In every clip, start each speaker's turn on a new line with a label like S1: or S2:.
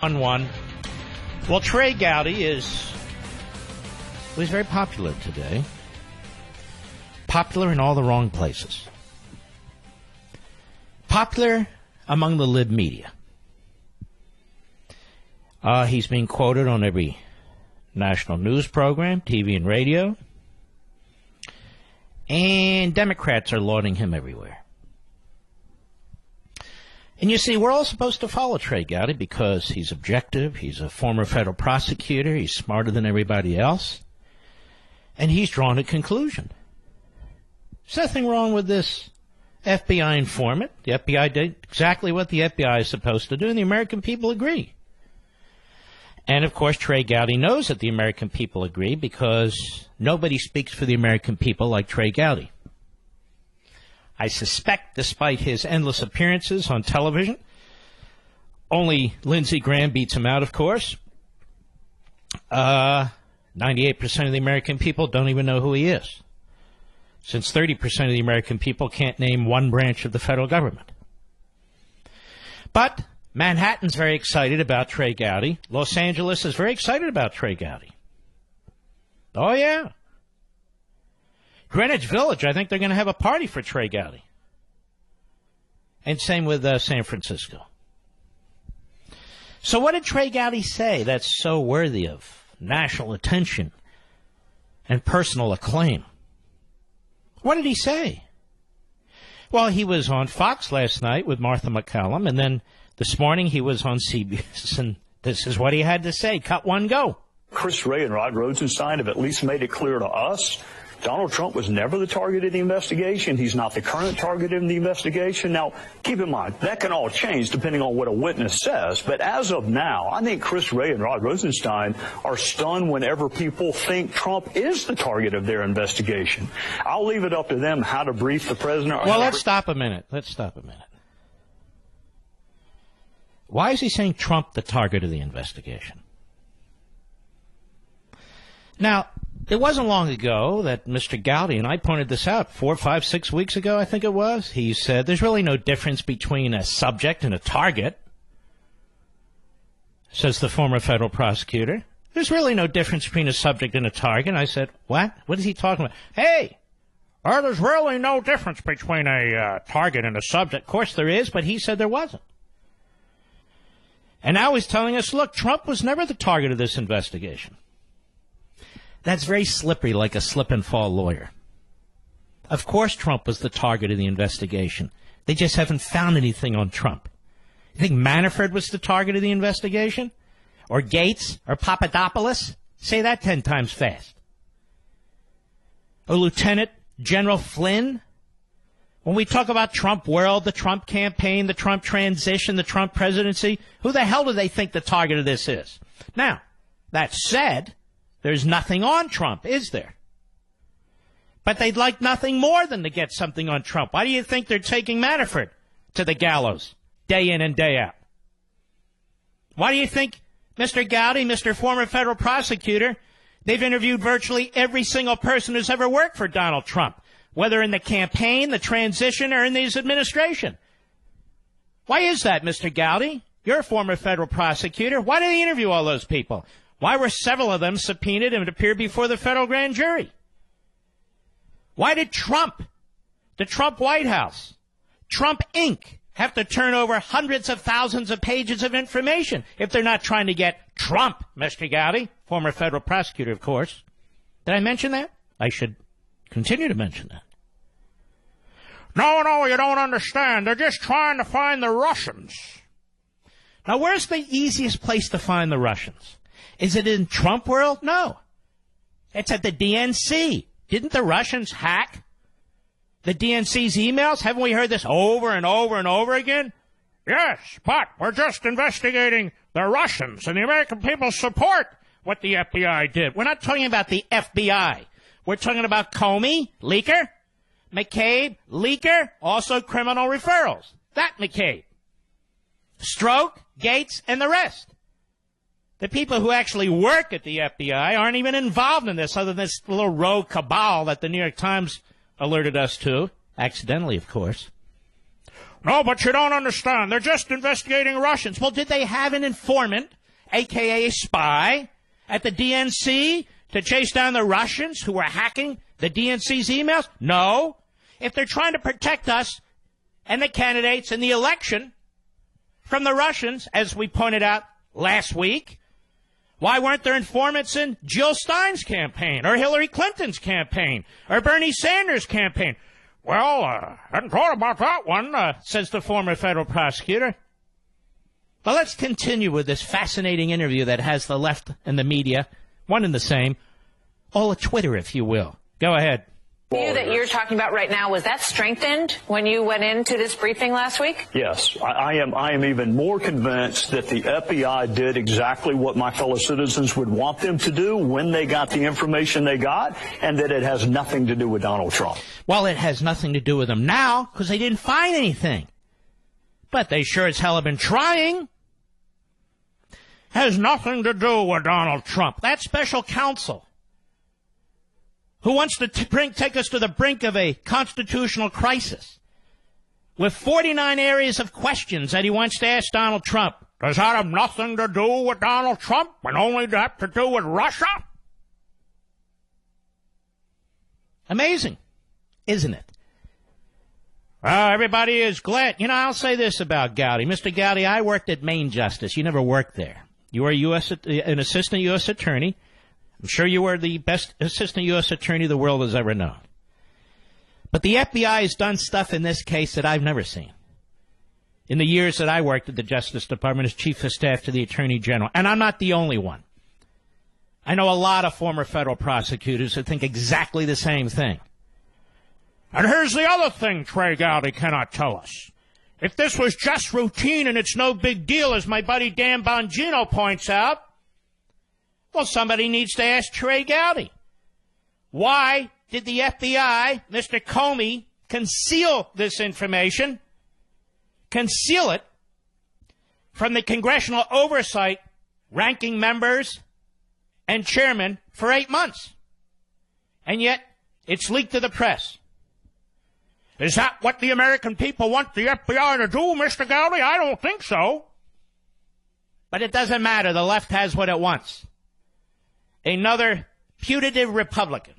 S1: On one. Well, Trey Gowdy he's very popular today. Popular in all the wrong places. Popular among the lib media. He's being quoted on every national news program, TV and radio. And Democrats are lauding him everywhere. And you see, we're all supposed to follow Trey Gowdy because he's objective, he's a former federal prosecutor, he's smarter than everybody else, and he's drawn a conclusion. There's nothing wrong with this FBI informant. The FBI did exactly what the FBI is supposed to do, and the American people agree. And, of course, Trey Gowdy knows that the American people agree because nobody speaks for the American people like Trey Gowdy. I suspect, despite his endless appearances on television, only Lindsey Graham beats him out, of course. 98% of the American people don't even know who he is, since 30% of the American people can't name one branch of the federal government. But Manhattan's very excited about Trey Gowdy. Los Angeles is very excited about Trey Gowdy. Oh, yeah. Greenwich Village, I think they're going to have a party for Trey Gowdy. And same with San Francisco. So what did Trey Gowdy say that's so worthy of national attention and personal acclaim? What did he say? Well, he was on Fox last night with Martha McCallum, and then this morning he was on CBS, and this is what he had to say. Cut one, go.
S2: Chris Wray and Rod Rosenstein have at least made it clear to us Donald Trump was never the target of the investigation. He's not the current target of the investigation. Now, keep in mind, that can all change depending on what a witness says. But as of now, I think Chris Wray and Rod Rosenstein are stunned whenever people think Trump is the target of their investigation. I'll leave it up to them how to brief the president.
S1: Well, let's stop a minute. Why is he saying Trump the target of the investigation? Now, it wasn't long ago that Mr. Gowdy, and I pointed this out 4, 5, 6 weeks ago, I think it was, he said there's really no difference between a subject and a target, says the former federal prosecutor. There's really no difference between a subject and a target. And I said, what? What is he talking about? Hey, there's really no difference between a target and a subject. Of course there is, but he said there wasn't. And now he's telling us, look, Trump was never the target of this investigation. That's very slippery, like a slip-and-fall lawyer. Of course Trump was the target of the investigation. They just haven't found anything on Trump. You think Manafort was the target of the investigation? Or Gates? Or Papadopoulos? Say that 10 times fast. Or Lieutenant General Flynn? When we talk about Trump world, the Trump campaign, the Trump transition, the Trump presidency, who the hell do they think the target of this is? Now, that said, there's nothing on Trump, is there? But they'd like nothing more than to get something on Trump. Why do you think they're taking Manafort to the gallows day in and day out? Why do you think Mr. Gowdy, Mr. former federal prosecutor, they've interviewed virtually every single person who's ever worked for Donald Trump, whether in the campaign, the transition, or in his administration? Why is that, Mr. Gowdy? You're a former federal prosecutor. Why did they interview all those people? Why were several of them subpoenaed and appeared before the federal grand jury? Why did Trump, the Trump White House, Trump Inc., have to turn over hundreds of thousands of pages of information if they're not trying to get Trump, Mr. Gowdy, former federal prosecutor, of course? Did I mention that? I should continue to mention that. No, you don't understand. They're just trying to find the Russians. Now, where's the easiest place to find the Russians? Is it in Trump world? No. It's at the DNC. Didn't the Russians hack the DNC's emails? Haven't we heard this over and over and over again? Yes, but we're just investigating the Russians, and the American people support what the FBI did. We're not talking about the FBI. We're talking about Comey, leaker, McCabe, leaker, also criminal referrals. That McCabe. Stroke, Gates, and the rest. The people who actually work at the FBI aren't even involved in this other than this little rogue cabal that the New York Times alerted us to, accidentally, of course. No, but you don't understand. They're just investigating Russians. Well, did they have an informant, a.k.a. a spy, at the DNC to chase down the Russians who were hacking the DNC's emails? No. If they're trying to protect us and the candidates in the election from the Russians, as we pointed out last week, why weren't there informants in Jill Stein's campaign or Hillary Clinton's campaign or Bernie Sanders' campaign? Well, hadn't thought about that one, says the former federal prosecutor. But let's continue with this fascinating interview that has the left and the media, one and the same, all a Twitter, if you will. Go ahead.
S3: The view that you're talking about right now, was that strengthened when you went into this briefing last week?
S2: Yes, I am even more convinced that the FBI did exactly what my fellow citizens would want them to do when they got the information they got, and that it has nothing to do with Donald Trump.
S1: Well, it has nothing to do with them now because they didn't find anything. But they sure as hell have been trying. Has nothing to do with Donald Trump. That special counsel who wants to take us to the brink of a constitutional crisis with 49 areas of questions that he wants to ask Donald Trump. Does that have nothing to do with Donald Trump and only have to do with Russia? Amazing, isn't it? Everybody is glad. You know, I'll say this about Gowdy. Mr. Gowdy, I worked at Maine Justice. You never worked there. You were an assistant U.S. attorney. I'm sure you were the best assistant U.S. attorney the world has ever known. But the FBI has done stuff in this case that I've never seen. In the years that I worked at the Justice Department as Chief of Staff to the Attorney General. And I'm not the only one. I know a lot of former federal prosecutors who think exactly the same thing. And here's the other thing Trey Gowdy cannot tell us. If this was just routine and it's no big deal, as my buddy Dan Bongino points out, well, somebody needs to ask Trey Gowdy. Why did the FBI, Mr. Comey, conceal this information, conceal it from the congressional oversight ranking members and chairman for 8 months? And yet, it's leaked to the press. Is that what the American people want the FBI to do, Mr. Gowdy? I don't think so. But it doesn't matter. The left has what it wants. Another putative Republican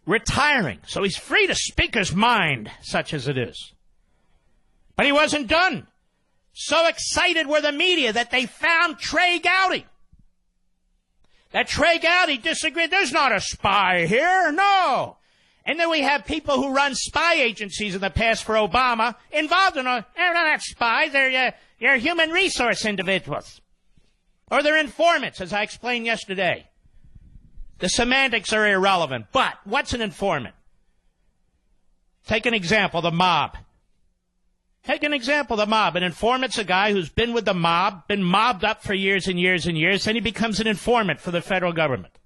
S1: retiring, so he's free to speak his mind, such as it is. But he wasn't done. So excited were the media that they found Trey Gowdy. That Trey Gowdy disagreed. There's not a spy here. No. And then we have people who run spy agencies in the past for Obama involved in they're not spies. They're human resource individuals. Or they're informants, as I explained yesterday. The semantics are irrelevant. But what's an informant? Take an example, the mob. Take an example, the mob. An informant's a guy who's been with the mob, been mobbed up for years and years and years, then he becomes an informant for the federal government.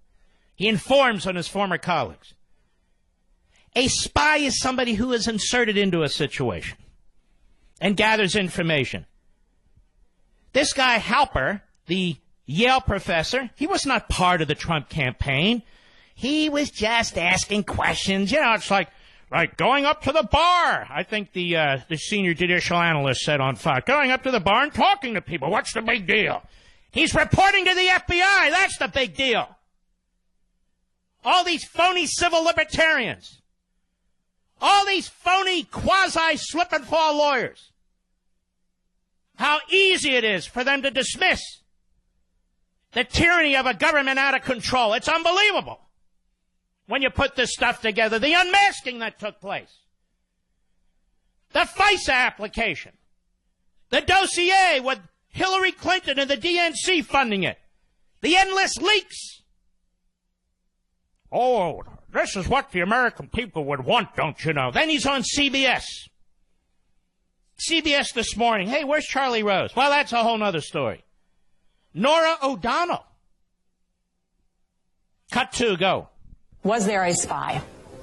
S1: He informs on his former colleagues. A spy is somebody who is inserted into a situation and gathers information. This guy Halper, the Yale professor, he was not part of the Trump campaign. He was just asking questions. You know, it's like going up to the bar. I think the senior judicial analyst said on Fox, going up to the bar and talking to people. What's the big deal? He's reporting to the FBI. That's the big deal. All these phony civil libertarians. All these phony quasi-slip-and-fall lawyers. How easy it is for them to dismiss the tyranny of a government out of control. It's unbelievable when you put this stuff together. The unmasking that took place. The FISA application. The dossier with Hillary Clinton and the DNC funding it. The endless leaks. Oh, this is what the American people would want, don't you know? Then he's on CBS. CBS this morning. Hey, where's Charlie Rose? Well, that's a whole other story. Nora O'Donnell. Cut 2, go.
S3: Was there a spy?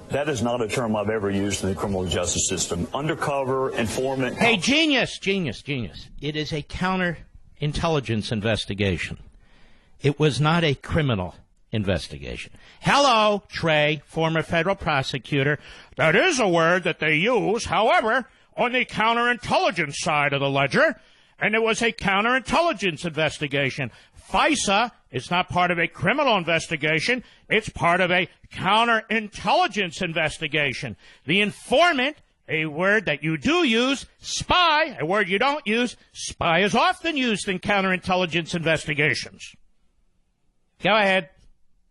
S2: That is not a term I've ever used in the criminal justice system. Undercover, informant.
S1: Hey, genius. It is a counterintelligence investigation. It was not a criminal investigation. Hello, Trey, former federal prosecutor. That is a word that they use. However, on the counterintelligence side of the ledger, and it was a counterintelligence investigation. FISA is not part of a criminal investigation. It's part of a counterintelligence investigation. The informant, a word that you do use, spy, a word you don't use. Spy is often used in counterintelligence investigations. Go ahead.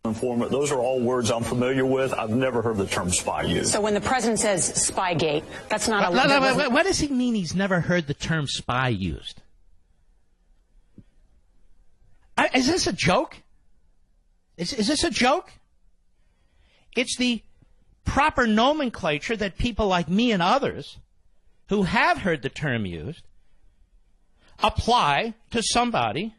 S2: Informant, those are all words I'm familiar with. I've never heard the term spy used.
S4: So when the president says Spygate, that's not
S1: What does he mean he's never heard the term spy used? Is this a joke? Is this a joke? It's the proper nomenclature that people like me and others who have heard the term used apply to somebody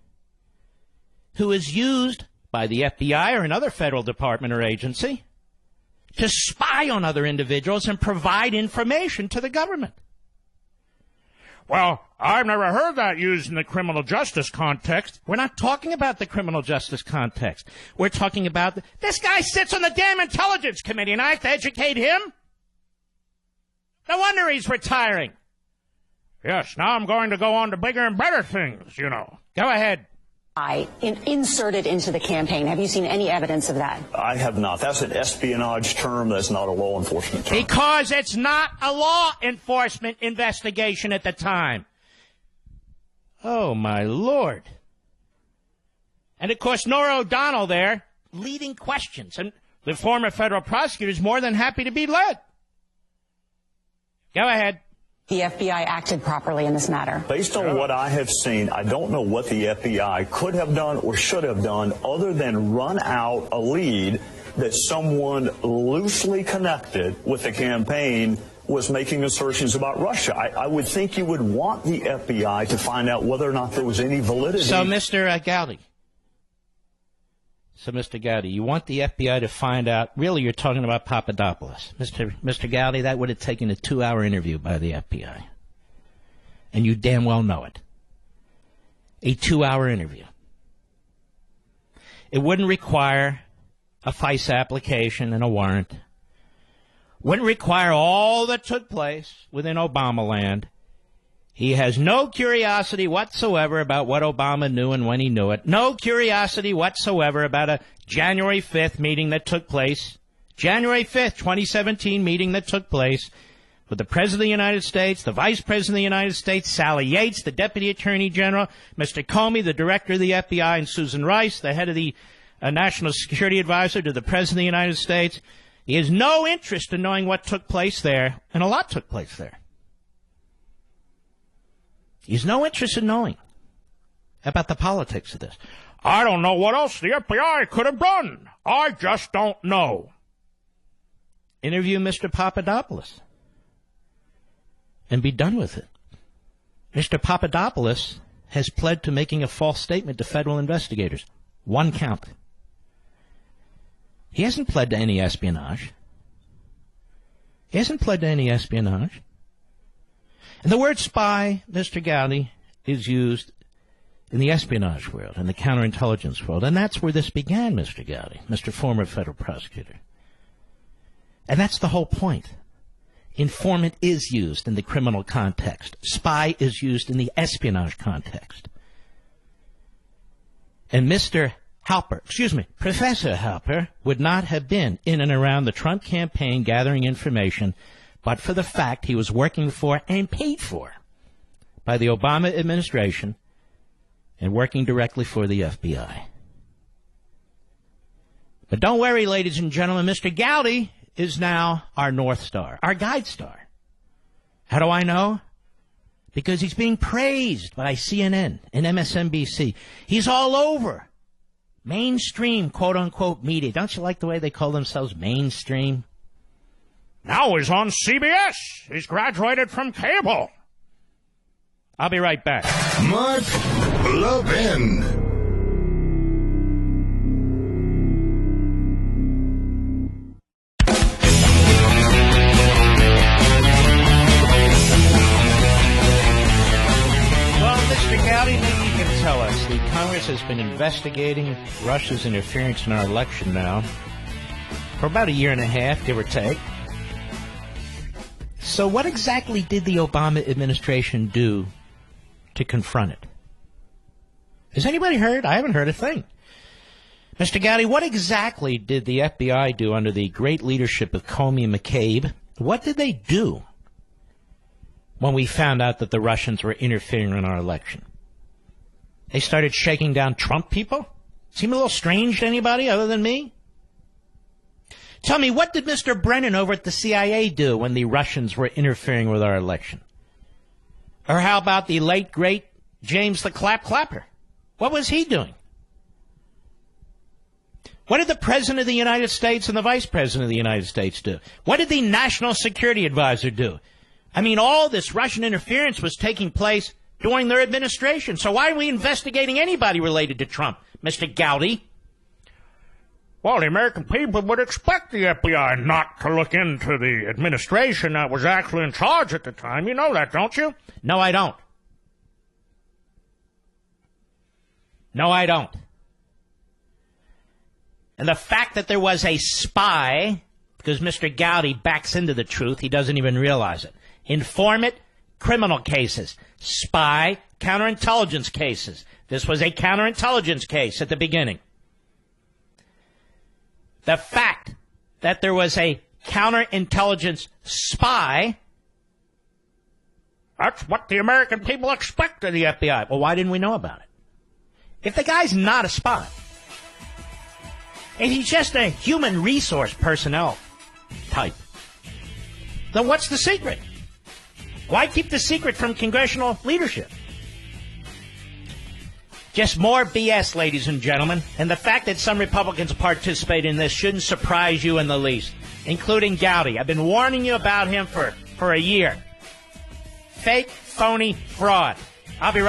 S1: who is used by the FBI or another federal department or agency to spy on other individuals and provide information to the government. Well, I've never heard that used in the criminal justice context. We're not talking about the criminal justice context. We're talking about this guy sits on the damn intelligence committee and I have to educate him? No wonder he's retiring. Yes, now I'm going to go on to bigger and better things, you know. Go ahead.
S4: Inserted into the campaign. Have you seen any evidence of that?
S2: I have not. That's an espionage term. That's not a law enforcement term.
S1: Because it's not a law enforcement investigation at the time. Oh, my Lord. And, of course, Nora O'Donnell there leading questions. And the former federal prosecutor is more than happy to be led. Go ahead.
S4: The FBI acted properly in this matter.
S2: Based on what I have seen, I don't know what the FBI could have done or should have done other than run out a lead that someone loosely connected with the campaign was making assertions about Russia. I would think you would want the FBI to find out whether or not there was any validity.
S1: So, Mr. Gowdy, you want the FBI to find out, really you're talking about Papadopoulos. Mr. Gowdy, that would have taken a 2-hour interview by the FBI. And you damn well know it. A 2-hour interview. It wouldn't require a FISA application and a warrant. Wouldn't require all that took place within Obama land. He has no curiosity whatsoever about what Obama knew and when he knew it. No curiosity whatsoever about a January 5th meeting that took place. January 5th, 2017 meeting that took place with the President of the United States, the Vice President of the United States, Sally Yates, the Deputy Attorney General, Mr. Comey, the Director of the FBI, and Susan Rice, the head of the National Security Advisor to the President of the United States. He has no interest in knowing what took place there, and a lot took place there. He has no interest in knowing about the politics of this. I don't know what else the FBI could have done. I just don't know. Interview Mr. Papadopoulos and be done with it. Mr. Papadopoulos has pled to making a false statement to federal investigators. 1 count. He hasn't pled to any espionage. And the word spy, Mr. Gowdy, is used in the espionage world, in the counterintelligence world. And that's where this began, Mr. Gowdy, Mr. Former Federal Prosecutor. And that's the whole point. Informant is used in the criminal context. Spy is used in the espionage context. And Professor Halper would not have been in and around the Trump campaign gathering information but for the fact he was working for and paid for by the Obama administration and working directly for the FBI. But don't worry, ladies and gentlemen, Mr. Gowdy is now our North Star, our guide star. How do I know? Because he's being praised by CNN and MSNBC. He's all over mainstream, quote-unquote, media. Don't you like the way they call themselves mainstream? Now he's on CBS. He's graduated from cable. I'll be right back.
S5: Mark Levin.
S1: Well, Mr. Gowdy, maybe you can tell us. The Congress has been investigating Russia's interference in our election now for about a year and a half, give or take. So what exactly did the Obama administration do to confront it? Has anybody heard? I haven't heard a thing. Mr. Gowdy, what exactly did the FBI do under the great leadership of Comey and McCabe? What did they do when we found out that the Russians were interfering in our election? They started shaking down Trump people? Seem a little strange to anybody other than me? Tell me, what did Mr. Brennan over at the CIA do when the Russians were interfering with our election? Or how about the late, great James the Clapper? What was he doing? What did the President of the United States and the Vice President of the United States do? What did the National Security Advisor do? I mean, all this Russian interference was taking place during their administration. So why are we investigating anybody related to Trump, Mr. Gowdy? Well, the American people would expect the FBI not to look into the administration that was actually in charge at the time. You know that, don't you? No, I don't. No, I don't. And the fact that there was a spy, because Mr. Gowdy backs into the truth, he doesn't even realize it. Informant, criminal cases. Spy, counterintelligence cases. This was a counterintelligence case at the beginning. The fact that there was a counterintelligence spy, that's what the American people expect of the FBI. Well, why didn't we know about it? If the guy's not a spy, if he's just a human resource personnel type, then what's the secret? Why keep the secret from congressional leadership? Just more BS, ladies and gentlemen. And the fact that some Republicans participate in this shouldn't surprise you in the least, including Gowdy. I've been warning you about him for a year. Fake, phony, fraud. I'll be right